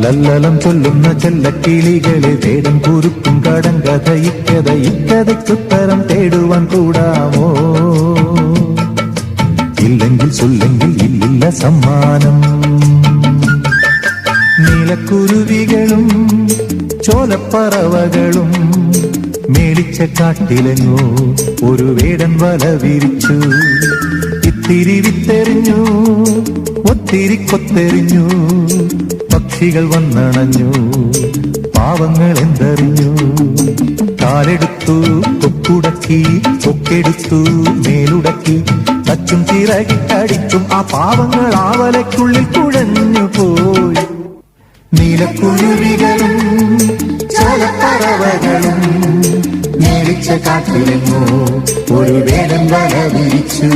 ലല്ലലം ചൊല്ലുന്ന ചെല്ലക്കിളികളെ വേടം കുറുക്കും കടങ്കഥ ഇക്കഥയ്ക്കുത്തരം തേടുവാൻ കൂടാമോ? ഇല്ലെങ്കിൽ ചൊല്ലെങ്കിൽ ഇല്ലില്ല സമ്മാനം. നീലക്കുരുവികളും ചോലപ്പറവകളും മേടിച്ച കാട്ടിലെങ്ങോ ഒരു വേടൻ വല വിരിച്ചു. ഇത്തിരി വിത്തെറിഞ്ഞു, ഒത്തിരി കൊത്തെറിഞ്ഞു, പക്ഷികൾ വന്നണഞ്ഞു, പാവങ്ങൾ എന്തറിഞ്ഞു. കാലെടുത്തു കൊക്കുടക്കി, കൊക്കെടുത്തു മേലുടക്കി, തച്ചും ചിറകിട്ടടിച്ചും ആ പാവങ്ങൾ ആവലയ്ക്കുള്ളിൽ കുഴഞ്ഞു പോയി. നീലക്കുരുവികളും ചോലപ്പറവകളും മേടിച്ച കാട്ടിലെങ്ങോ ഒരു വേടൻ വല വിരിച്ചു.